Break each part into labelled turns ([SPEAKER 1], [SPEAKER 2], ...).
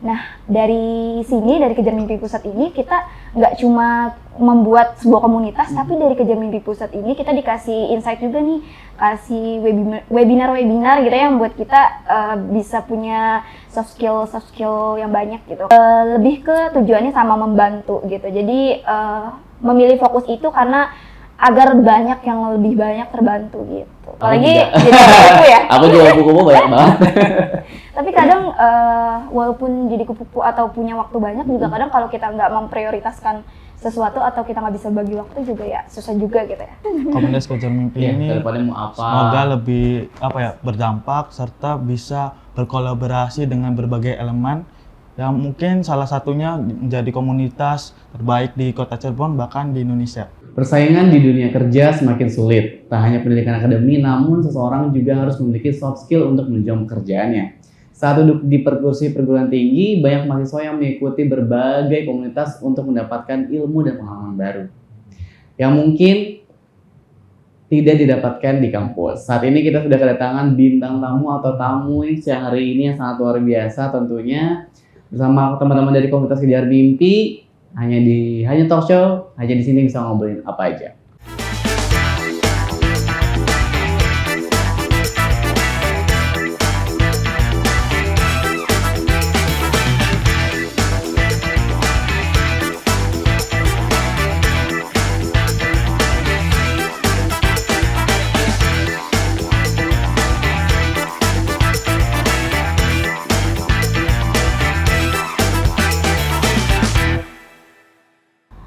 [SPEAKER 1] Nah, dari sini, dari Kejar Mimpi Pusat ini, kita nggak cuma membuat sebuah komunitas, tapi dari Kejar Mimpi Pusat ini kita dikasih insight juga nih, kasih webinar-webinar gitu ya, yang buat kita bisa punya soft skill yang banyak gitu. Lebih ke tujuannya sama membantu gitu. Jadi memilih fokus itu karena agar banyak yang lebih banyak terbantu gitu. Apalagi jadi kupu-kupu ya.
[SPEAKER 2] Aku jual kupu-kupu banyak banget.
[SPEAKER 1] Tapi kadang walaupun jadi kupu-kupu atau punya waktu banyak juga kadang kalau kita nggak memprioritaskan sesuatu atau kita nggak bisa bagi waktu juga ya susah juga gitu ya.
[SPEAKER 3] Komunitas Kejar Mimpi ini semoga lebih berdampak serta bisa berkolaborasi dengan berbagai elemen yang mungkin salah satunya menjadi komunitas terbaik di Kota Cirebon bahkan di Indonesia.
[SPEAKER 2] Persaingan di dunia kerja semakin sulit. Tak hanya pendidikan akademi, namun seseorang juga harus memiliki soft skill untuk menunjang pekerjaannya. Saat duduk di kursi perguruan tinggi, banyak mahasiswa yang mengikuti berbagai komunitas untuk mendapatkan ilmu dan pengalaman baru yang mungkin tidak didapatkan di kampus. Saat ini kita sudah kedatangan bintang tamu atau tamu siang hari ini yang sangat luar biasa tentunya, bersama teman-teman dari komunitas Kejar Mimpi. Hanya talk show, hanya di sini bisa ngobrolin apa aja.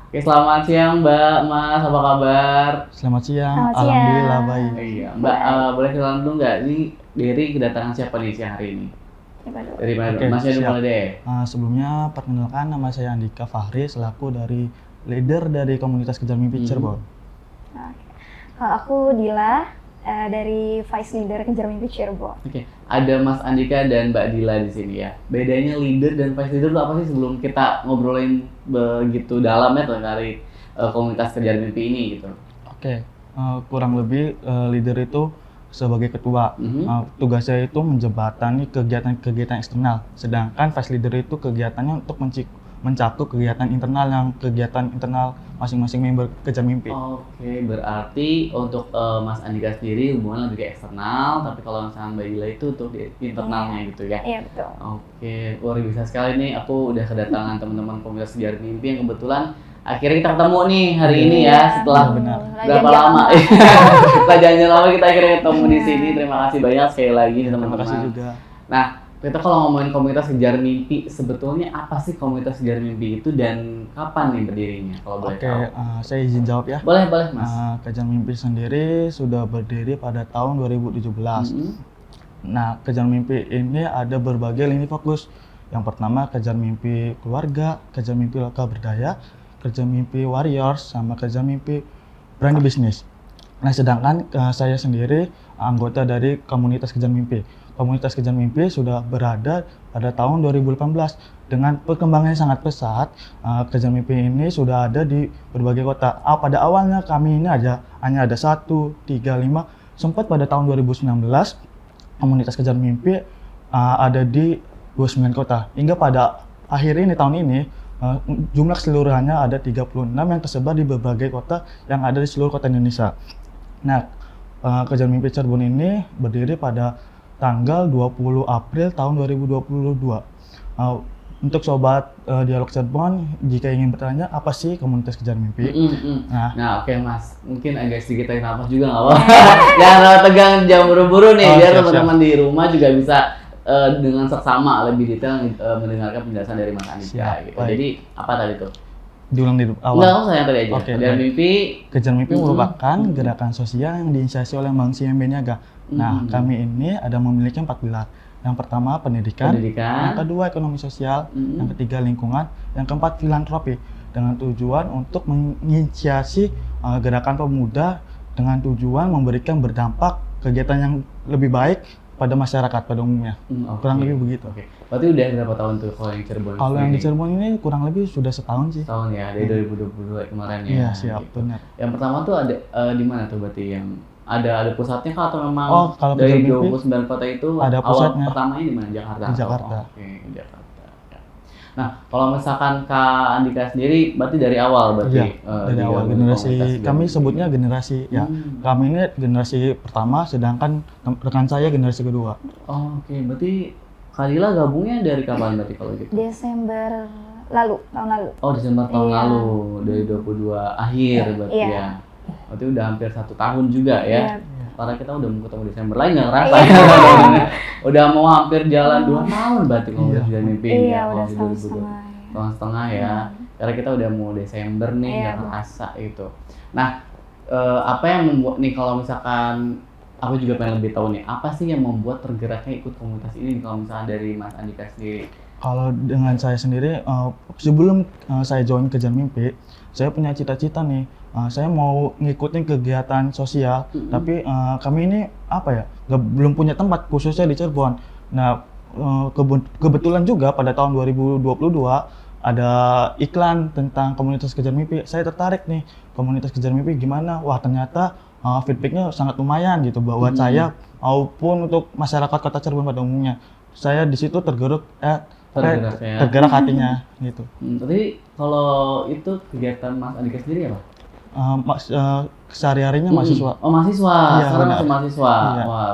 [SPEAKER 2] Oke, selamat siang Mbak, Mas, apa kabar?
[SPEAKER 3] Selamat siang,
[SPEAKER 1] Selamat
[SPEAKER 3] alhamdulillah
[SPEAKER 1] siang.
[SPEAKER 3] baik.
[SPEAKER 2] Iya, Mbak, boleh kenalan dulu nggak? Ini dari kedatangan siapa nih siang hari ini? Dari mana dulu? Masnya dulu mulai deh.
[SPEAKER 3] Sebelumnya perkenalkan, nama saya Andika Fahri selaku dari leader dari komunitas Kejar Mimpi Cirebon.
[SPEAKER 1] Kalau aku Dila dari Vice Leader Kejar Mimpi Cirebon.
[SPEAKER 2] Oke, ada Mas Andika dan Mbak Dila di sini ya. Bedanya leader dan vice leader itu apa sih sebelum kita ngobrolin begitu dalam ya dari komunitas Kejar Mimpi ini gitu?
[SPEAKER 3] Oke, kurang lebih leader itu sebagai ketua. Tugasnya itu menjembatani kegiatan-kegiatan eksternal. Sedangkan vice leader itu kegiatannya untuk mencakup kegiatan internal masing-masing member Kejar Mimpi.
[SPEAKER 2] Oke, berarti untuk Mas Andika sendiri hubungan lebih ke eksternal, tapi kalau misalnya Mbak Dila itu untuk di internalnya gitu ya?
[SPEAKER 1] Iya, betul.
[SPEAKER 2] Oke, luar biasa sekali nih. Aku udah kedatangan teman-teman komunitas Kejar Mimpi yang kebetulan akhirnya kita ketemu nih hari ini ya setelah berapa lama? Setelah janjian lama kita akhirnya ketemu di sini. Terima kasih banyak sekali lagi teman-teman.
[SPEAKER 3] Terima kasih juga.
[SPEAKER 2] Nah, kita kalau ngomongin komunitas Kejar Mimpi, sebetulnya apa sih komunitas Kejar Mimpi itu dan kapan nih berdirinya? Kalau boleh tahu.
[SPEAKER 3] Saya izin jawab ya.
[SPEAKER 2] Boleh Mas.
[SPEAKER 3] Kejar Mimpi sendiri sudah berdiri pada tahun 2017. Nah, Kejar Mimpi ini ada berbagai lini fokus. Yang pertama Kejar Mimpi Keluarga, Kejar Mimpi Lokal Berdaya, Kejar Mimpi Warriors, sama Kejar Mimpi Berani Bisnis. Nah, sedangkan saya sendiri anggota dari komunitas Kejar Mimpi. Komunitas Kejar Mimpi sudah berada pada tahun 2018 dengan perkembangannya sangat pesat. Kejar Mimpi ini sudah ada di berbagai kota. Pada awalnya kami ini hanya ada 1, 3, 5. Sempat pada tahun 2019 komunitas Kejar Mimpi ada di 29 kota. Hingga pada akhir ini tahun ini jumlah keseluruhannya ada 36 yang tersebar di berbagai kota yang ada di seluruh kota Indonesia. Nah, Kejar Mimpi Cirebon ini berdiri pada tanggal 20 April tahun 2022. Untuk sobat Dialog Cirebon, jika ingin bertanya apa sih komunitas Kejar Mimpi?
[SPEAKER 2] Nah, oke Mas, mungkin agak sedikit tarik nafas juga nggak apa-apa. Jangan tegang, jangan buru-buru nih, biar teman-teman di rumah juga bisa dengan seksama lebih detail mendengarkan penjelasan dari Mas Andika. Gitu. Jadi apa tadi tuh?
[SPEAKER 3] Diulang di awal.
[SPEAKER 2] Nggak usah yang tadi aja.
[SPEAKER 3] Kejar Mimpi merupakan gerakan sosial yang diinisiasi oleh Bank CMB Niaga. Nah, kami ini ada memiliki 4 pilar. Yang pertama pendidikan, yang kedua ekonomi sosial, yang ketiga lingkungan, yang keempat filantropi. Dengan tujuan untuk menginisiasi gerakan pemuda dengan tujuan memberikan berdampak kegiatan yang lebih baik pada masyarakat pada umumnya. Kurang lebih begitu.
[SPEAKER 2] Berarti udah berapa tahun tuh kalau yang Cirebon?
[SPEAKER 3] Kalau yang di Cirebon ini kurang lebih sudah setahun sih.
[SPEAKER 2] Setahun ya, dari 2022 kemarin ya.
[SPEAKER 3] Iya, siap, benar.
[SPEAKER 2] Yang pertama tuh ada di mana tuh berarti yang ada pusatnya kah atau memang
[SPEAKER 3] kalau
[SPEAKER 2] dari 29 kota itu
[SPEAKER 3] ada pusatnya.
[SPEAKER 2] Awal pertamanya di mana? Jakarta.
[SPEAKER 3] Di Jakarta.
[SPEAKER 2] Oke, Jakarta. Nah, kalau misalkan Kak Andika sendiri, berarti dari awal berarti
[SPEAKER 3] Iya, dari awal
[SPEAKER 2] digabung di komunitas
[SPEAKER 3] generasi
[SPEAKER 2] kejar
[SPEAKER 3] kami
[SPEAKER 2] mimpi.
[SPEAKER 3] sebutnya generasi ya. Kami ini generasi pertama, sedangkan rekan saya generasi kedua.
[SPEAKER 2] Oh, oke, berarti Kak Dila gabungnya dari kapan berarti kalau gitu?
[SPEAKER 1] Desember lalu, tahun lalu.
[SPEAKER 2] Oh, Desember tahun
[SPEAKER 1] Iya.
[SPEAKER 2] lalu, dari 22 akhir berarti
[SPEAKER 1] Iya.
[SPEAKER 2] ya. Berarti udah hampir 1 tahun juga ya.
[SPEAKER 1] Iya.
[SPEAKER 2] Karena kita udah mau ketemu Desember lagi nggak ngerasa ya. Udah mau hampir jalan 2 tahun berarti kalau udah kejar mimpi
[SPEAKER 1] Iya,
[SPEAKER 2] ya.
[SPEAKER 1] udah
[SPEAKER 2] Kalau di
[SPEAKER 1] setahun
[SPEAKER 2] 2022.
[SPEAKER 1] setengah.
[SPEAKER 2] Tahun setengah ya. Karena kita udah mau Desember nih,
[SPEAKER 1] Iya,
[SPEAKER 2] nggak
[SPEAKER 1] Bu.
[SPEAKER 2] ngerasa itu. Nah, apa yang membuat nih kalau misalkan aku juga pengen lebih tahu nih, apa sih yang membuat tergeraknya ikut komunitas ini kalau misalnya dari Mas Andika sendiri?
[SPEAKER 3] Kalau dengan saya sendiri, sebelum saya join Kejar Mimpi, saya punya cita-cita nih. Saya mau ngikutin kegiatan sosial, tapi kami ini apa ya, belum punya tempat khususnya di Cirebon. Nah, kebetulan juga pada tahun 2022 ada iklan tentang komunitas Kejar Mimpi. Saya tertarik nih, komunitas Kejar Mimpi gimana? Wah, ternyata feedbacknya sangat lumayan gitu buat saya maupun untuk masyarakat Kota Cirebon pada umumnya. Saya di situ
[SPEAKER 2] Tergerak ya.
[SPEAKER 3] tergerak hatinya gitu.
[SPEAKER 2] Tapi kalau itu kegiatan Mas Andika sendiri apa?
[SPEAKER 3] Sehari-harinya mahasiswa.
[SPEAKER 2] Oh, mahasiswa.
[SPEAKER 3] Iya,
[SPEAKER 2] Sekarang
[SPEAKER 3] benar.
[SPEAKER 2] masih mahasiswa.
[SPEAKER 3] Iya.
[SPEAKER 2] Wah.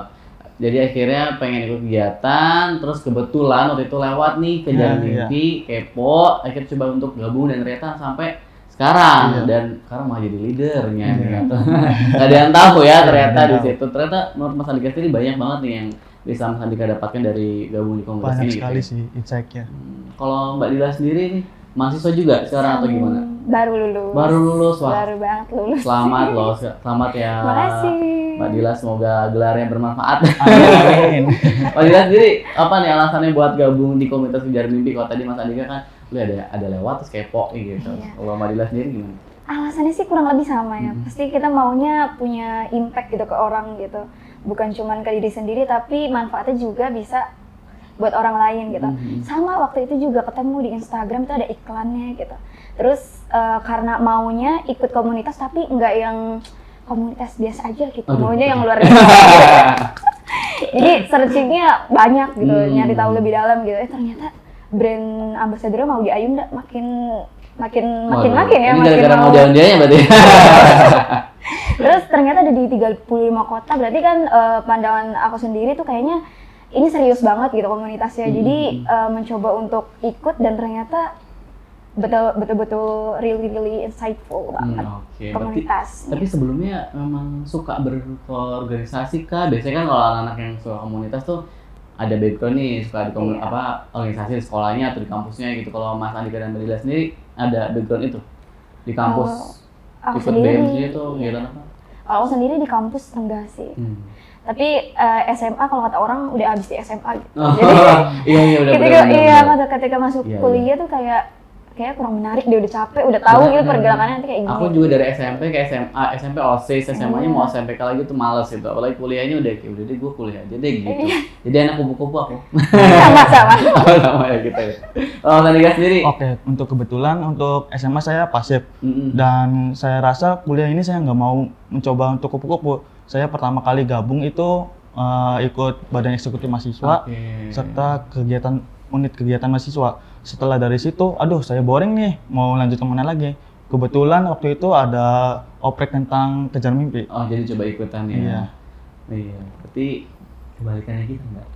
[SPEAKER 2] Jadi akhirnya pengen ikut kegiatan, terus kebetulan waktu itu lewat nih Kejar
[SPEAKER 3] Iya,
[SPEAKER 2] Mimpi, kepo, akhirnya coba untuk gabung dan ternyata sampai sekarang
[SPEAKER 3] Iya.
[SPEAKER 2] dan sekarang malah jadi leadernya ternyata. Gak ada yang tahu ya ternyata
[SPEAKER 3] Iya,
[SPEAKER 2] di
[SPEAKER 3] tahu.
[SPEAKER 2] situ. Ternyata menurut Mas Andika sendiri banyak banget nih yang bisa Mas Andika dapatkan dari gabung di komunitas
[SPEAKER 3] Banyak
[SPEAKER 2] ini.
[SPEAKER 3] sekali
[SPEAKER 2] gitu.
[SPEAKER 3] sih insight-nya.
[SPEAKER 2] Kalau Mbak Dila sendiri nih mahasiswa juga sekarang atau gimana?
[SPEAKER 1] Baru lulus.
[SPEAKER 2] Baru lulus, wah.
[SPEAKER 1] Baru banget lulus.
[SPEAKER 2] Selamat loh, selamat ya.
[SPEAKER 1] Makasih.
[SPEAKER 2] Mbak Dila, semoga gelarnya bermanfaat.
[SPEAKER 3] Amin.
[SPEAKER 2] Mbak Dila sendiri apa nih alasannya buat gabung di komunitas Kejar Mimpi? Kalau tadi Mas Andika kan lu ada lewat terus kepo gitu.
[SPEAKER 1] Iya.
[SPEAKER 2] Kalau Mbak Dila sendiri gimana?
[SPEAKER 1] Alasannya sih kurang lebih sama ya. Pasti kita maunya punya impact gitu ke orang gitu. Bukan cuman ke diri sendiri tapi manfaatnya juga bisa buat orang lain gitu. Sama waktu itu juga ketemu di Instagram itu ada iklannya gitu. Terus karena maunya ikut komunitas tapi nggak yang komunitas biasa aja gitu. Maunya yang luar biasa. Jadi searchingnya banyak gitu, nyari tahu lebih dalam gitu. Ternyata brand ambassador mau di Ayunda makin
[SPEAKER 2] Waduh,
[SPEAKER 1] ya,
[SPEAKER 2] ini
[SPEAKER 1] makin
[SPEAKER 2] gara-gara
[SPEAKER 1] mau.
[SPEAKER 2] modal dianya berarti.
[SPEAKER 1] Terus ternyata ada di 35 kota, berarti kan pandangan aku sendiri tuh kayaknya ini serius banget gitu komunitasnya. Jadi mencoba untuk ikut dan ternyata betul-betul really insightful banget
[SPEAKER 2] Oke,
[SPEAKER 1] komunitas.
[SPEAKER 2] tapi sebelumnya memang suka berorganisasi kah? Biasanya kan kalau anak-anak yang suka komunitas tuh ada background nih, suka di organisasi di sekolahnya atau di kampusnya gitu. Kalau Mas Andika dan Mbak Dila sendiri ada background itu di kampus?
[SPEAKER 1] Aku
[SPEAKER 2] Ikut
[SPEAKER 1] sendiri,
[SPEAKER 2] BMC itu kegiatan apa?
[SPEAKER 1] aku sendiri di kampus enggak sih. Tapi SMA kalau kata orang udah habis di SMA gitu.
[SPEAKER 2] Iya udah
[SPEAKER 1] Ketika masuk
[SPEAKER 2] Iya,
[SPEAKER 1] kuliah tuh kayak kurang menarik, dia udah capek, udah tahu gitu pergerakannya nanti kayak gini.
[SPEAKER 2] Aku juga dari SMP ke SMA, SMP OSIS, SMA-nya mau SMPK lagi tuh males gitu. Apalagi kuliahnya udah kayak udah deh gue kuliah aja deh gitu. Jadi anak kupu-kupu aku.
[SPEAKER 1] Sama-sama.
[SPEAKER 2] Sama ya gitu ya. Oh, Mas Andika sendiri.
[SPEAKER 3] Oke, untuk kebetulan untuk SMA saya pasif dan saya rasa kuliah ini saya nggak mau mencoba untuk kupu-kupu. Saya pertama kali gabung itu ikut badan eksekutif mahasiswa serta unit kegiatan mahasiswa. Setelah dari situ, aduh saya boring nih, mau lanjut kemana lagi? Kebetulan waktu itu ada oprek tentang Kejar Mimpi.
[SPEAKER 2] Oh, jadi coba ikutan ya.
[SPEAKER 3] Iya.
[SPEAKER 2] Iya, berarti kebalikannya kita enggak?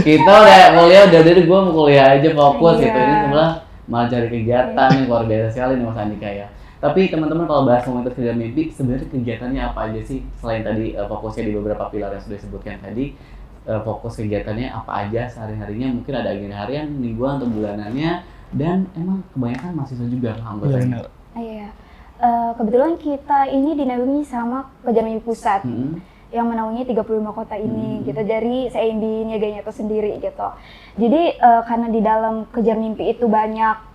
[SPEAKER 2] Kita udah kuliah, udah dari gue mau kuliah aja fokus
[SPEAKER 1] Iya.
[SPEAKER 2] gitu. Ini sebelah malah cari kegiatan nih, luar biasa sekali nih Mas Andika ya. Tapi teman-teman kalau bahas komunitas Kejar Mimpi, sebenarnya kegiatannya apa aja sih? Selain tadi fokusnya di beberapa pilar yang sudah disebutkan tadi, fokus kegiatannya apa aja sehari-harinya, mungkin ada agenda harian, mingguan atau bulanannya, dan emang kebanyakan mahasiswa juga
[SPEAKER 3] Iya
[SPEAKER 2] anggotanya.
[SPEAKER 3] benar.
[SPEAKER 1] Iya. Kebetulan kita ini dinaungi sama Kejar Mimpi Pusat yang menaungi 35 kota ini gitu, dari CIMB Niaganya itu sendiri gitu. Jadi karena di dalam Kejar Mimpi itu banyak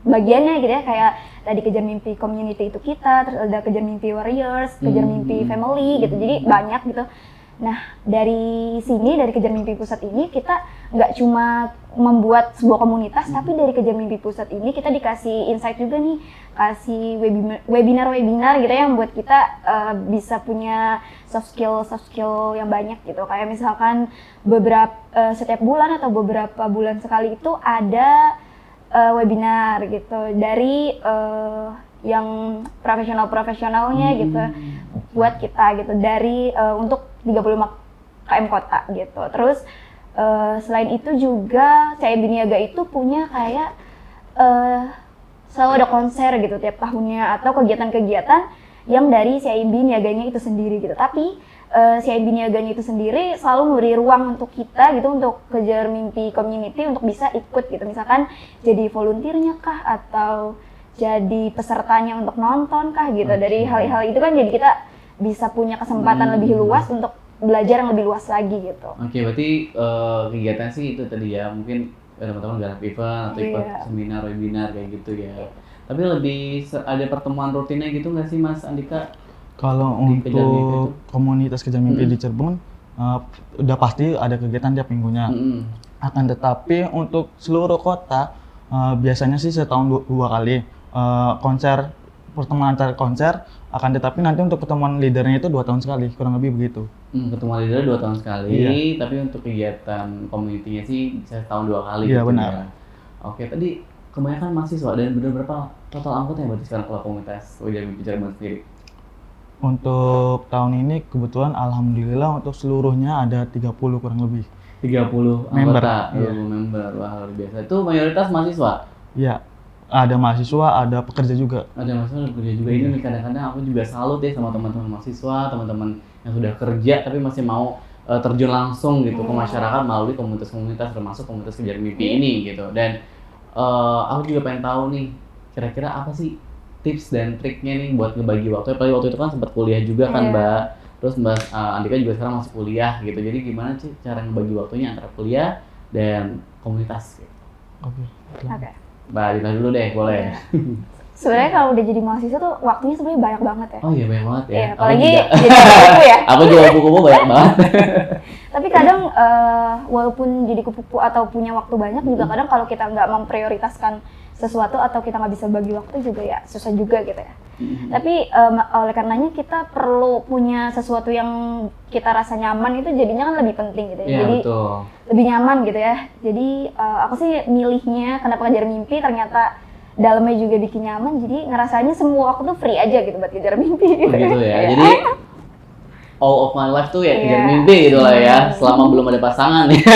[SPEAKER 1] bagiannya gitu ya, kayak tadi Kejar Mimpi Community itu kita, terus ada Kejar Mimpi Warriors, Kejar Mimpi Family gitu. Jadi banyak gitu. Nah, dari sini, dari Kejar Mimpi Pusat ini, kita nggak cuma membuat sebuah komunitas, tapi dari Kejar Mimpi Pusat ini kita dikasih insight juga nih, kasih webinar-webinar gitu yang buat kita bisa punya soft skill yang banyak gitu. Kayak misalkan setiap bulan atau beberapa bulan sekali itu ada webinar gitu dari yang profesionalnya gitu buat kita gitu dari untuk 35 KM kota gitu. Terus selain itu juga CIB Niaga itu punya kayak selalu ada konser gitu tiap tahunnya atau kegiatan-kegiatan yang dari CIB Niaganya itu sendiri gitu. Tapi CIB Niaganya itu sendiri selalu memberi ruang untuk kita gitu, untuk Kejar Mimpi Community untuk bisa ikut gitu. Misalkan jadi volunteernya kah atau jadi pesertanya untuk nonton kah gitu. Dari hal-hal itu kan jadi kita bisa punya kesempatan lebih luas untuk belajar yang lebih luas lagi gitu.
[SPEAKER 2] Oke, berarti kegiatan sih itu tadi ya, mungkin teman-teman garap event atau ikut seminar, webinar kayak gitu ya. Tapi lebih ada pertemuan rutinnya gitu nggak sih Mas Andika?
[SPEAKER 3] Kalau untuk komunitas Kejar Mimpi di Cirebon, udah pasti ada kegiatan tiap minggunya. Akan tetapi untuk seluruh kota, biasanya sih setahun dua kali pertemuan antar konser. Akan tetapi nanti untuk pertemuan leadernya itu 2 tahun sekali, kurang lebih begitu.
[SPEAKER 2] Pertemuan leader 2 tahun sekali, tapi untuk kegiatan community-nya sih bisa setahun 2 kali.
[SPEAKER 3] Iya,
[SPEAKER 2] gitu
[SPEAKER 3] benar.
[SPEAKER 2] Ya. Oke, tadi kebanyakan mahasiswa dan benar berapa total anggota yang berarti sekarang kalau komunitas Kejar Mimpi Cirebon sendiri?
[SPEAKER 3] Untuk tahun ini kebetulan alhamdulillah untuk seluruhnya ada 30 kurang lebih.
[SPEAKER 2] 30
[SPEAKER 3] Member,
[SPEAKER 2] anggota,
[SPEAKER 3] iya.
[SPEAKER 2] member, wah luar biasa. Itu mayoritas mahasiswa?
[SPEAKER 3] Iya, ada mahasiswa, ada pekerja juga.
[SPEAKER 2] Ada mahasiswa, ada pekerja juga. Ini nih kadang-kadang aku juga salut ya sama teman-teman mahasiswa, teman-teman yang sudah kerja tapi masih mau terjun langsung gitu ke masyarakat melalui komunitas-komunitas, termasuk komunitas Kejar Mimpi ini gitu. Dan aku juga pengen tahu nih, kira-kira apa sih tips dan triknya nih buat ngebagi waktu? Apalagi waktu itu kan sempat kuliah juga kan Mbak. Terus Mbak Andika juga sekarang masih kuliah gitu. Jadi gimana sih cara ngebagi waktunya antara kuliah dan komunitas gitu?
[SPEAKER 1] Oke.
[SPEAKER 2] Mbak Andika dulu deh, boleh.
[SPEAKER 1] Sebenarnya kalau udah jadi mahasiswa tuh waktunya sebenarnya banyak banget ya.
[SPEAKER 2] Oh iya, banyak banget ya.
[SPEAKER 1] Iya, apalagi jadi kupu ya.
[SPEAKER 2] Aku juga kupu-kupu banyak banget.
[SPEAKER 1] Tapi kadang walaupun jadi kupu-kupu atau punya waktu banyak juga kadang kalau kita nggak memprioritaskan sesuatu atau kita nggak bisa bagi waktu juga ya susah juga gitu ya. Tapi oleh karenanya kita perlu punya sesuatu yang kita rasa nyaman, itu jadinya kan lebih penting gitu ya.
[SPEAKER 2] Iya,
[SPEAKER 1] Jadi
[SPEAKER 2] betul.
[SPEAKER 1] lebih nyaman gitu ya. Jadi aku sih milihnya kenapa Kejar Mimpi, ternyata dalamnya juga bikin nyaman, jadi ngerasanya semua waktu tuh free aja gitu buat kejar mimpi gitu.
[SPEAKER 2] Begitu ya. Jadi all of my life tuh ya kejar mimpi gitu lah ya, selama belum ada pasangan ya.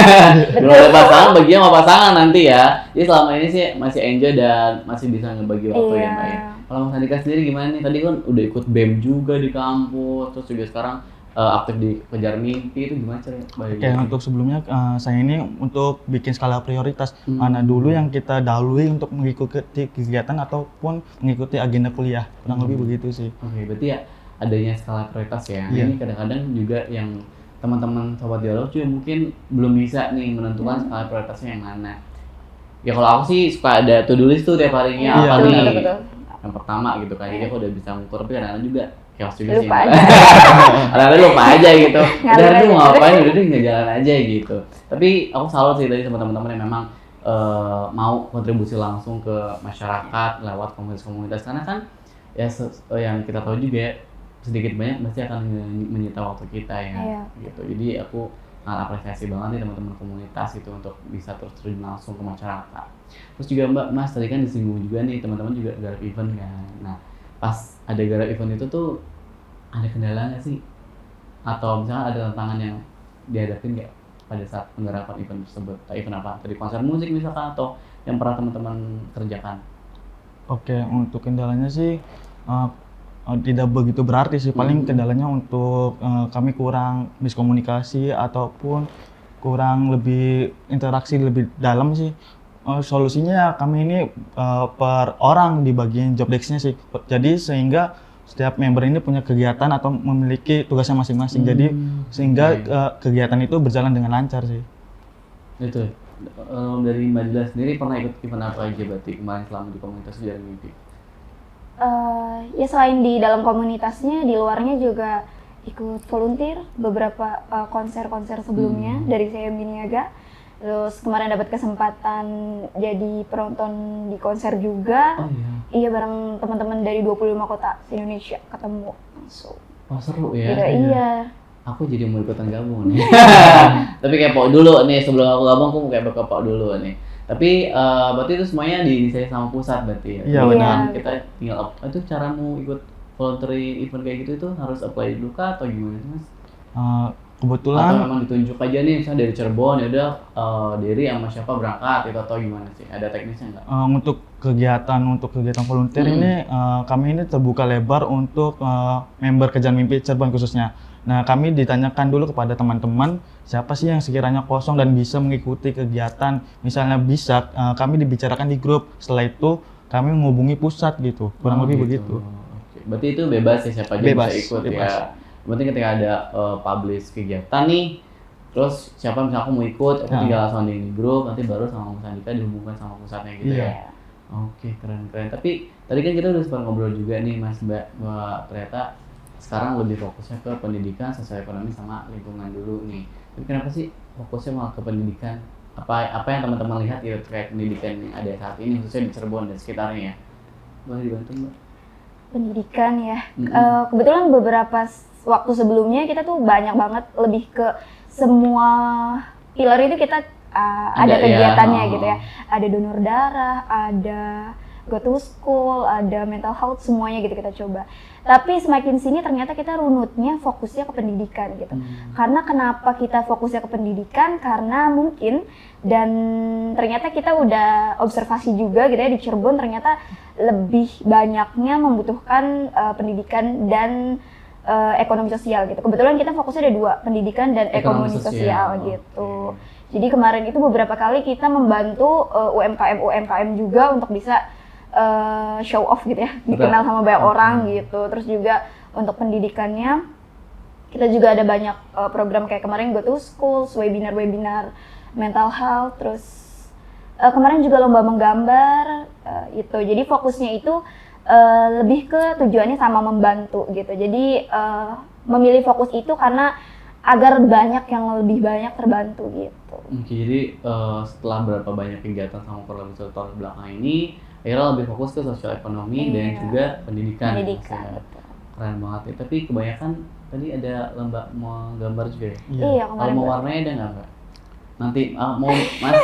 [SPEAKER 2] Belum ada pasangan, bagian sama pasangan nanti ya. Jadi selama ini sih masih enjoy dan masih bisa ngebagi waktu ya Mbak ya. Kalau Mas Andika sendiri gimana nih? Tadi kan udah ikut BEM juga di kampus, terus juga sekarang aktif di Kejar Mimpi, itu gimana caranya?
[SPEAKER 3] Oke, untuk sebelumnya saya ini untuk bikin skala prioritas mana dulu yang kita dahului untuk mengikuti kegiatan ataupun mengikuti agenda kuliah, kurang lebih begitu sih.
[SPEAKER 2] Oke, berarti ya adanya skala prioritas ya. Ini kadang-kadang juga yang teman-teman sobat dialog juga mungkin belum bisa nih menentukan skala prioritasnya yang mana. Ya kalau aku sih suka ada to-do list tuh tiap harinya apa nih.
[SPEAKER 1] Betul.
[SPEAKER 2] Yang pertama gitu kan, jadi aku udah bisa ngukur, tapi kadang-kadang juga chaos juga
[SPEAKER 1] lupa
[SPEAKER 2] sih.
[SPEAKER 1] aja.
[SPEAKER 2] Kadang-kadang lupa aja gitu. Udah hari itu mau
[SPEAKER 1] aja.
[SPEAKER 2] ngapain, udah deh nggak jalan aja gitu. Tapi aku salut sih tadi sama teman-teman yang memang mau kontribusi langsung ke masyarakat lewat komunitas-komunitas, karena kan ya yang kita tahu juga ya, sedikit banyak pasti akan menyita waktu kita ya. Gitu. Jadi aku sangat apresiasi banget nih teman-teman komunitas itu untuk bisa terus terjun langsung ke masyarakat. Terus juga Mbak, Mas tadi kan disinggung juga nih teman-teman juga garap event kan. Nah, pas ada garap event itu tuh ada kendala nggak sih? Atau misalnya ada tantangan yang dihadapin nggak pada saat penggarapan event tersebut? Event apa? Tadi konser musik misalkan atau yang pernah teman-teman kerjakan?
[SPEAKER 3] Oke, untuk kendalanya sih tidak begitu berarti sih. Paling kendalanya untuk kami kurang miskomunikasi ataupun kurang lebih interaksi lebih dalam sih. Solusinya kami ini per orang dibagiin job desk-nya sih. Jadi sehingga setiap member ini punya kegiatan atau memiliki tugasnya masing-masing. Jadi sehingga kegiatan itu berjalan dengan lancar sih.
[SPEAKER 2] Itu. Dari Mbak Dila sendiri pernah ikut event apa aja berarti kemarin selama di komunitas Kejar Mimpi?
[SPEAKER 1] Ya selain di dalam komunitasnya, di luarnya juga ikut volunteer beberapa konser-konser sebelumnya dari CMB Niaga. Terus kemarin dapat kesempatan jadi penonton di konser juga.
[SPEAKER 2] Oh iya.
[SPEAKER 1] Iya, bareng teman-teman dari 25 kota Indonesia ketemu langsung.
[SPEAKER 2] Oh seru ya.
[SPEAKER 1] Iya.
[SPEAKER 2] Aku jadi mau ikutan gabung nih. Tapi kepo dulu nih, sebelum aku gabung aku kayak kepo dulu nih. Tapi berarti itu semuanya diinisiasi sama pusat berarti ya?
[SPEAKER 3] Iya,
[SPEAKER 1] benar.
[SPEAKER 2] Kita tinggal itu caramu ikut voluntary event kayak gitu itu harus apply dulu kah atau gimana sih Mas? Atau
[SPEAKER 3] Kebetulan
[SPEAKER 2] memang ditunjuk aja nih misalnya dari Cirebon ya udah Diri sama siapa berangkat itu atau gimana sih? Ada teknisnya nggak?
[SPEAKER 3] untuk kegiatan volunteer ini kami ini terbuka lebar untuk member Kejar Mimpi Cirebon khususnya. Nah, kami ditanyakan dulu kepada teman-teman siapa sih yang sekiranya kosong dan bisa mengikuti kegiatan. Misalnya bisa, kami dibicarakan di grup. Setelah itu kami menghubungi pusat gitu, kurang lebih begitu.
[SPEAKER 2] Oke. Berarti itu bebas ya siapa aja
[SPEAKER 3] Bebas,
[SPEAKER 2] bisa ikut
[SPEAKER 3] bebas.
[SPEAKER 2] ya. Berarti ketika ada publish kegiatan nih, terus siapa misalnya aku mau ikut, aku tinggal langsung di grup, nanti baru sama Mas Andika dihubungkan sama pusatnya gitu
[SPEAKER 3] Iya.
[SPEAKER 2] ya. Oke, keren. Tapi tadi kan kita udah sempat ngobrol juga nih Mas Mbak, bahwa ternyata sekarang lebih fokusnya ke pendidikan, sosial ekonomi sama lingkungan dulu nih. Tapi kenapa sih fokusnya malah ke pendidikan? Apa yang teman-teman lihat ya terkait pendidikan yang ada saat ini khususnya di Cirebon dan sekitarnya ya? Boleh dibantu Mbak?
[SPEAKER 1] Pendidikan ya. Kebetulan beberapa waktu sebelumnya kita tuh banyak banget lebih ke semua pilar itu kita ada kegiatannya gitu ya. Ada donor darah, ada go to school, ada mental health, semuanya gitu kita coba. Tapi semakin sini ternyata kita runutnya fokusnya ke pendidikan gitu. Karena kenapa kita fokusnya ke pendidikan? Karena mungkin dan ternyata kita udah observasi juga gitu ya di Cirebon ternyata lebih banyaknya membutuhkan pendidikan dan ekonomi sosial gitu. Kebetulan kita fokusnya ada dua, pendidikan dan ekonomi sosial gitu. Jadi kemarin itu beberapa kali kita membantu UMKM juga untuk bisa show off gitu ya, dikenal sama banyak orang gitu. Terus juga untuk pendidikannya kita juga ada banyak program kayak kemarin Go to Schools, webinar mental health, terus kemarin juga lomba menggambar itu. Jadi fokusnya itu lebih ke tujuannya sama membantu gitu. Jadi memilih fokus itu karena agar banyak yang lebih banyak terbantu gitu.
[SPEAKER 2] Oke, jadi setelah berapa banyak kegiatan sama program tahun belakang ini, akhirnya lebih fokus ke sosial ekonomi dan juga pendidikan.
[SPEAKER 1] Betul.
[SPEAKER 2] Keren banget ya. Tapi kebanyakan tadi ada lomba menggambar juga ya?
[SPEAKER 1] Iya,
[SPEAKER 2] Kalau
[SPEAKER 1] kemarin.
[SPEAKER 2] mau warnanya ada nggak Mbak? Nanti mau Mas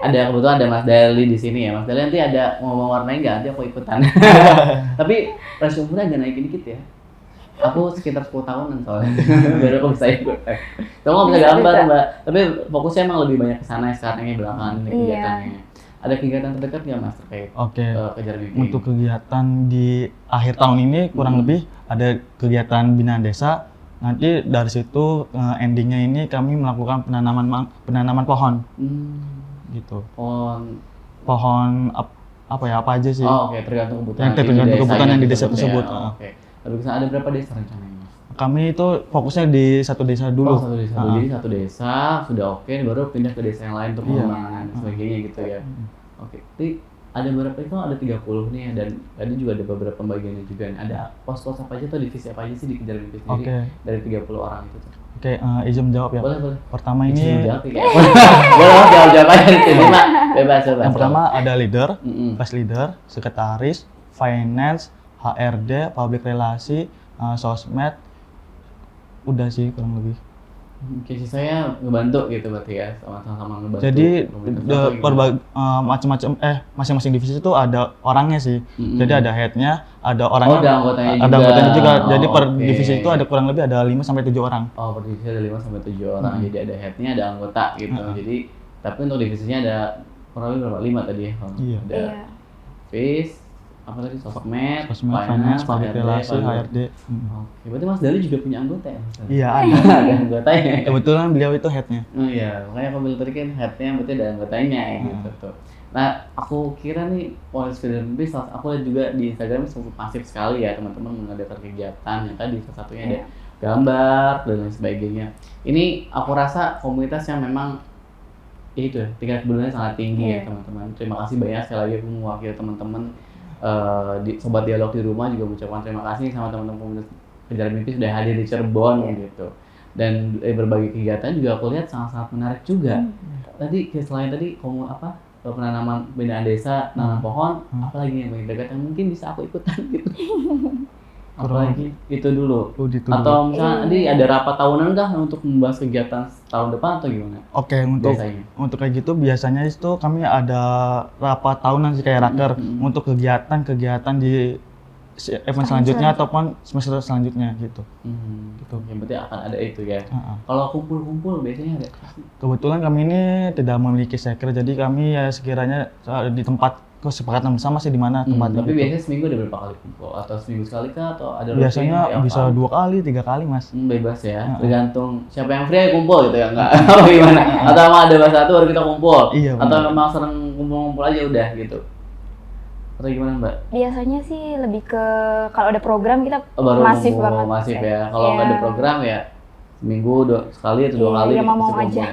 [SPEAKER 2] ada kebetulan ada Mas Dali di sini ya. Mas Dali nanti ada mau warnanya nggak? Nanti aku ikutan. Tapi rasio umurnya agak naikin dikit ya. Aku sekitar 10 tahunan soalnya. Baru aku bisa ikut. Kamu nggak bisa gambar Mbak. Tapi fokusnya emang lebih banyak ke sana sekarang ya belakangan ini kegiatannya. Ada kegiatan terdekat nggak Mas terkait Kejar Mimpi?
[SPEAKER 3] Untuk kegiatan di akhir tahun ini kurang lebih ada kegiatan binaan desa. Nanti dari situ endingnya ini kami melakukan penanaman pohon. Gitu. Pohon apa aja sih?
[SPEAKER 2] Oh, oke, tergantung kebutuhan.
[SPEAKER 3] Tergantung kebutuhan yang di desa tersebut.
[SPEAKER 2] Oke. Tapi ada berapa desa rencananya Mas?
[SPEAKER 3] Kami itu fokusnya di satu desa dulu.
[SPEAKER 2] Satu desa. Jadi satu desa sudah oke, baru pindah ke desa yang lain untuk pengembangan dan sebagainya gitu ya. Oke. Tapi ada berapa itu? Ada 30 nih ya, dan tadi juga ada beberapa pembagiannya juga nih. Ada pos-pos apa aja tuh, divisi apa aja sih di Kejar Mimpi sendiri dari 30 orang itu tuh?
[SPEAKER 3] Oke, izin menjawab ya.
[SPEAKER 2] Boleh.
[SPEAKER 3] Pertama ini
[SPEAKER 2] boleh jawab aja di sini Pak. Bebas.
[SPEAKER 3] Yang pertama ada leader, class leader, sekretaris, finance, HRD, public relasi, sosmed. Udah sih kurang lebih.
[SPEAKER 2] Oke, saya ngebantu gitu berarti ya, sama-sama ngebantu.
[SPEAKER 3] Jadi macam-macam masing-masing divisi itu ada orangnya sih. Jadi ada headnya, ada orangnya,
[SPEAKER 2] ada anggotanya
[SPEAKER 3] juga. Jadi per divisi itu ada kurang lebih ada 5 sampai 7 orang.
[SPEAKER 2] Oh, per divisi ada 5 sampai 7 orang. Jadi ada headnya, ada anggota gitu. Jadi tapi untuk divisinya ada kurang lebih berapa? 5 tadi ya.
[SPEAKER 3] Iya.
[SPEAKER 2] Ada FIS, apa tadi, sosmed,
[SPEAKER 3] finance, public relasi, HRD.
[SPEAKER 2] Oke, berarti Mas Dali juga punya anggota ya?
[SPEAKER 3] Iya, ada.
[SPEAKER 2] Ada anggotanya.
[SPEAKER 3] Kebetulan beliau itu headnya.
[SPEAKER 2] Oh iya, makanya aku bilang tadi kan headnya berarti ada anggotanya gitu tuh. Nah, aku kira nih Polres Kejar Mimpi, aku lihat juga di Instagram cukup masif sekali ya teman-teman mengadakan kegiatan. Yang tadi salah satunya ada gambar dan lain sebagainya. Ini aku rasa komunitas yang memang itu ya, tingkat kepeduliannya sangat tinggi ya teman-teman. Terima kasih banyak sekali lagi aku mewakili teman-teman di Sobat Dialog di rumah juga mengucapkan terima kasih sama teman-teman komunitas Kejar Mimpi sudah hadir di Cirebon
[SPEAKER 1] Iya.
[SPEAKER 2] gitu. Dan berbagai kegiatan juga aku lihat sangat-sangat menarik juga. Tadi selain tadi penanaman binaan desa, nanam pohon, apalagi yang paling dekat yang mungkin bisa aku ikutan gitu. Apalagi itu dulu. Atau misalnya tadi ada rapat tahunan kah untuk membahas kegiatan tahun depan atau gimana?
[SPEAKER 3] Oke, untuk kayak gitu biasanya itu kami ada rapat tahunan sih kayak raker untuk kegiatan di event selanjutnya ataupun semester selanjutnya gitu.
[SPEAKER 2] Gitu. Yang penting akan ada itu ya. Kalau kumpul-kumpul biasanya ada.
[SPEAKER 3] Kebetulan kami ini tidak memiliki sekre, jadi kami ya sekiranya di tempat kesepakatan bersama sih di mana tempatnya.
[SPEAKER 2] Tapi biasanya seminggu ada berapa kali kumpul? Atau seminggu sekali kah? Atau ada
[SPEAKER 3] biasanya bisa 2 kali, 3 kali mas.
[SPEAKER 2] Bebas ya, tergantung siapa yang free aja kumpul gitu ya, enggak? Atau gimana? Atau emang ada bahasa satu baru kita kumpul?
[SPEAKER 3] Iya,
[SPEAKER 2] atau memang sering kumpul-kumpul aja udah gitu? Atau gimana Mbak?
[SPEAKER 1] Biasanya sih lebih ke kalau ada program kita
[SPEAKER 2] Baru
[SPEAKER 1] masif
[SPEAKER 2] kumpul,
[SPEAKER 1] banget.
[SPEAKER 2] masif ya. Kalau nggak ada program ya seminggu sekali atau 2 kali.
[SPEAKER 1] Yang mau aja.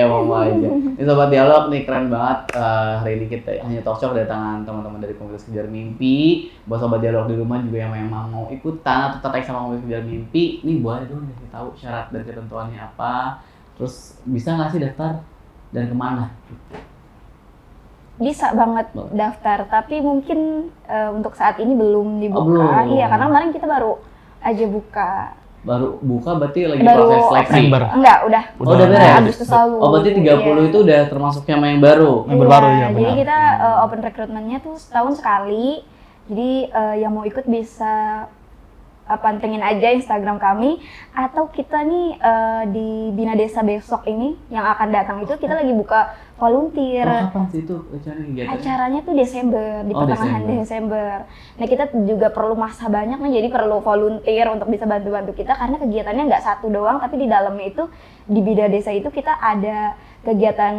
[SPEAKER 2] Mau aja. Ini Sobat Dialog nih keren banget. Hari ini kita hanya talk show kedatangan teman-teman dari Komunitas Kejar Mimpi. Buat Sobat Dialog di rumah juga yang memang mau ikutan atau tertarik sama Komunitas Kejar Mimpi, nih boleh dong kasih tahu syarat dan ketentuannya apa. Terus bisa nggak sih daftar dan kemana?
[SPEAKER 1] Bisa banget daftar, tapi mungkin untuk saat ini belum dibuka.
[SPEAKER 2] Belum.
[SPEAKER 1] Iya, karena kemarin kita baru aja buka.
[SPEAKER 2] Baru buka berarti lagi proses seleksi?
[SPEAKER 1] Enggak, udah.
[SPEAKER 2] Udah beres?
[SPEAKER 1] Agustus lalu.
[SPEAKER 2] Berarti 30 itu udah termasuk yang main baru?
[SPEAKER 3] Member baru ya,
[SPEAKER 1] Jadi
[SPEAKER 3] benar.
[SPEAKER 1] kita open recruitment-nya tuh setahun sekali. Jadi yang mau ikut bisa pantengin aja Instagram kami, atau kita nih di Bina Desa besok ini yang akan datang itu kita lagi buka volunteer.
[SPEAKER 2] Kapan sih itu kegiatannya?
[SPEAKER 1] Acaranya tuh Desember, di pertengahan Desember. Nah kita juga perlu masa banyak nih, jadi perlu volunteer untuk bisa bantu-bantu kita karena kegiatannya nggak satu doang, tapi di dalamnya itu di Bina Desa itu kita ada kegiatan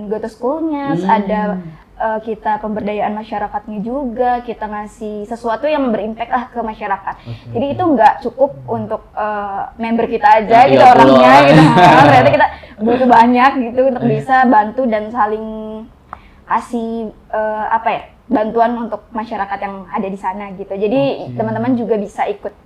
[SPEAKER 1] go to school-nya, ada kita pemberdayaan masyarakatnya juga, kita ngasih sesuatu yang berimpact lah ke masyarakat. Jadi itu nggak cukup untuk member kita aja gitu orangnya gitu. Ternyata kita butuh banyak gitu untuk bisa bantu dan saling kasih bantuan untuk masyarakat yang ada di sana gitu. Jadi teman-teman juga bisa ikut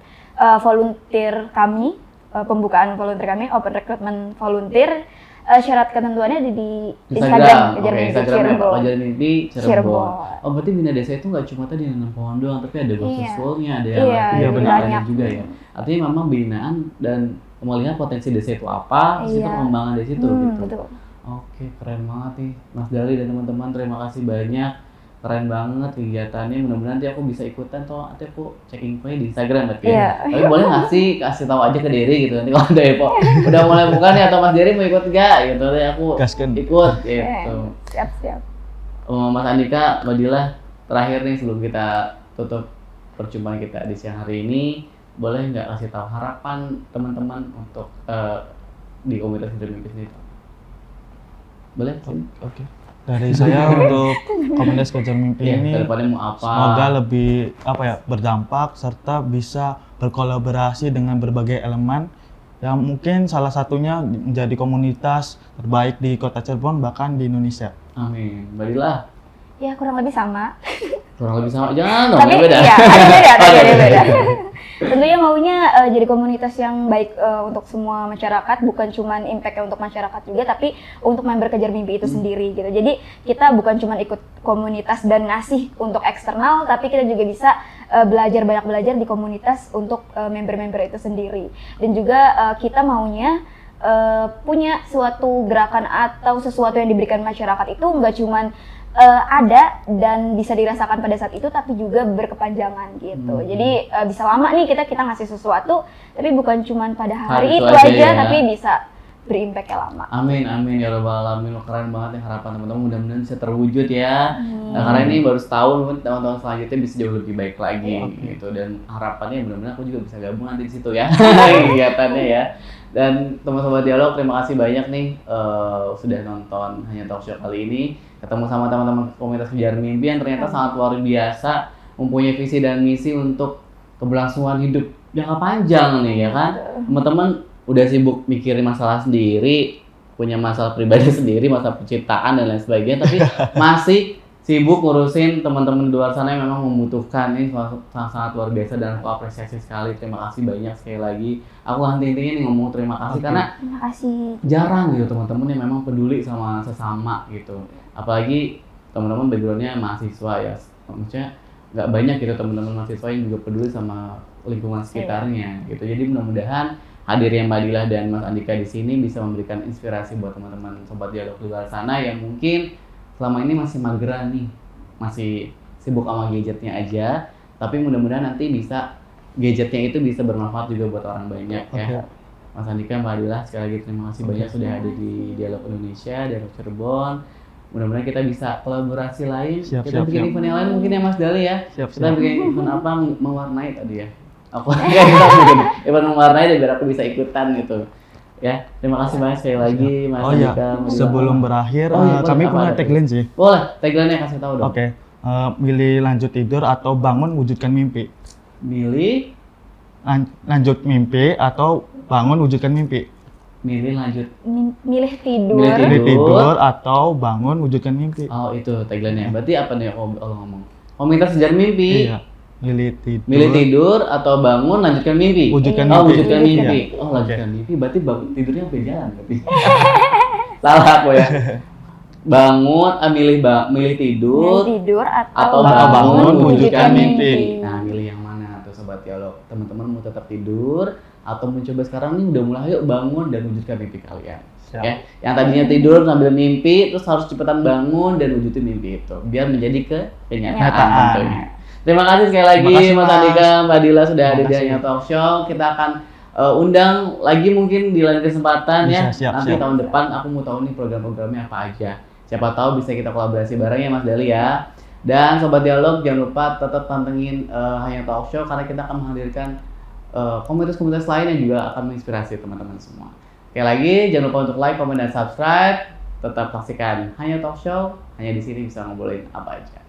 [SPEAKER 1] volunteer kami, pembukaan volunteer kami, open recruitment volunteer. Syarat ketentuannya ada di Instagram Kejar Mimpi Cirebon.
[SPEAKER 2] Kejar Mimpi Cirebon. Oh berarti Bina Desa itu nggak cuma tadi nanam pohon doang, tapi ada school-nya, ada yang lain juga ya. Artinya memang binaan dan melihat potensi desa itu apa, terus itu pengembangan dari situ gitu.
[SPEAKER 1] Betul.
[SPEAKER 2] Oke, keren banget nih Mas Dali dan teman-teman, terima kasih banyak. Keren banget kegiatannya, mudah-mudahan nanti aku bisa ikutan atau nanti aku cek infonya di Instagram berarti ya. Tapi boleh nggak sih kasih tahu aja ke Dery gitu, nanti kalau ada info udah mulai buka nih atau Mas Dery mau ikut nggak gitu, nanti aku ikut gitu.
[SPEAKER 1] Siap.
[SPEAKER 2] Mas Andika, Mbak Dila, terakhir nih sebelum kita tutup perjumpaan kita di siang hari ini, boleh nggak kasih tahu harapan teman-teman untuk di komunitas Kejar Mimpi sendiri? Boleh?
[SPEAKER 3] Oke. Dari saya untuk komunitas Kejar Mimpi ini semoga lebih berdampak serta bisa berkolaborasi dengan berbagai elemen yang mungkin salah satunya menjadi komunitas terbaik di Kota Cirebon bahkan di Indonesia.
[SPEAKER 2] Amin. Mbak Dila?
[SPEAKER 1] Ya kurang lebih sama.
[SPEAKER 2] Jangan dong,
[SPEAKER 1] tapi
[SPEAKER 2] beda.
[SPEAKER 1] Iya, ada beda. Tentunya maunya jadi komunitas yang baik untuk semua masyarakat, bukan cuma impact untuk masyarakat juga, tapi untuk member Kejar Mimpi itu sendiri gitu. Jadi kita bukan cuma ikut komunitas dan ngasih untuk eksternal, tapi kita juga bisa banyak belajar di komunitas untuk member-member itu sendiri. Dan juga kita maunya punya suatu gerakan atau sesuatu yang diberikan masyarakat itu nggak cuma ada dan bisa dirasakan pada saat itu, tapi juga berkepanjangan gitu. Jadi bisa lama nih kita ngasih sesuatu, tapi bukan cuma pada hari itu aja ya. Tapi bisa berimpact lama.
[SPEAKER 2] Amin ya rabbal alamin. Keren banget ya harapan teman-teman, mudah-mudahan bisa terwujud ya. Nah, karena ini baru setahun, mungkin tahun-tahun selanjutnya bisa jauh lebih baik lagi gitu. Dan harapannya mudah-mudahan aku juga bisa gabung nanti di situ ya kegiatannya ya. Dan teman-teman Dialog, terima kasih banyak nih sudah nonton Hanya Talk Show kali ini. Ketemu sama teman-teman komunitas Kejar Mimpi yang ternyata sangat luar biasa, mempunyai visi dan misi untuk keberlangsungan hidup jangka panjang nih ya kan. Teman-teman udah sibuk mikirin masalah sendiri, punya masalah pribadi sendiri, masalah penciptaan dan lain sebagainya, tapi masih sibuk ngurusin teman-teman di luar sana yang memang membutuhkan. Ini sangat luar biasa dan aku apresiasi sekali. Terima kasih banyak sekali lagi. Aku intinya nih ngomong terima kasih karena
[SPEAKER 1] Terima kasih.
[SPEAKER 2] jarang gitu teman-teman yang memang peduli sama sesama gitu. Apalagi teman-teman backgroundnya mahasiswa ya, maksudnya nggak banyak gitu teman-teman mahasiswa yang juga peduli sama lingkungan sekitarnya gitu. Jadi mudah-mudahan hadirnya Mbak Dila dan Mas Andika di sini bisa memberikan inspirasi buat teman-teman sobat dialog di luar sana yang mungkin selama ini masih mageran nih, masih sibuk sama gadgetnya aja, tapi mudah-mudahan nanti bisa gadgetnya itu bisa bermanfaat juga buat orang banyak ya. Mas Andika, Mbak Dila, sekali lagi terima kasih banyak sudah hadir di Dialog Indonesia, Dialog Cirebon. Mudah-mudahan kita bisa kolaborasi lain. Kita bikin event yang lain mungkin ya Mas Dali ya. Kita bikin event apa mewarnai tadi ya. Aku nggak bisa bikin event mewarnai dan biar aku bisa ikutan gitu. Ya, terima kasih banyak sekali lagi Mas Andika.
[SPEAKER 3] Sebelum berakhir, kami punya tagline sih.
[SPEAKER 2] Boleh, tagline-nya kasih tahu dong.
[SPEAKER 3] Oke, milih lanjut tidur atau bangun wujudkan mimpi.
[SPEAKER 2] Milih
[SPEAKER 3] lanjut mimpi atau bangun wujudkan mimpi.
[SPEAKER 2] Milih lanjut.
[SPEAKER 1] Milih tidur.
[SPEAKER 3] Milih tidur atau bangun wujudkan mimpi.
[SPEAKER 2] Oh itu tagline-nya. Berarti apa nih kalau ngomong? Komentar sejarah mimpi.
[SPEAKER 3] Iya. Milih
[SPEAKER 2] tidur atau bangun lanjutkan mimpi.
[SPEAKER 3] Wujudkan
[SPEAKER 2] mimpi.
[SPEAKER 3] Wujudkan
[SPEAKER 2] mimpi. Oh lanjutkan mimpi. Berarti tidurnya sampai jalan berarti. Salah aku ya. Milih tidur atau bangun wujudkan mimpi. Nah, milih yang mana tuh sobat dialog? Teman-teman mau tetap tidur atau mencoba sekarang nih udah mulai yuk bangun dan wujudkan mimpi kalian. Ya, yang tadinya tidur sambil mimpi terus harus cepetan bangun dan wujudin mimpi itu biar menjadi kenyataan tentunya. Terima kasih sekali lagi Mas Andika, Mbak Dila sudah hadir di Hanya Talk Show. Kita akan undang lagi mungkin di lain kesempatan ya. Nanti tahun depan aku mau tahu nih program-programnya apa aja. Siapa tahu bisa kita kolaborasi bareng ya Mas Dali ya. Dan sobat dialog jangan lupa tetap pantengin Hanya Talk Show karena kita akan menghadirkan komunitas-komunitas lain yang juga akan menginspirasi teman-teman semua. Sekali lagi jangan lupa untuk like, komen, dan subscribe. Tetap saksikan Hanya Talk Show, hanya di sini bisa ngobrolin apa aja.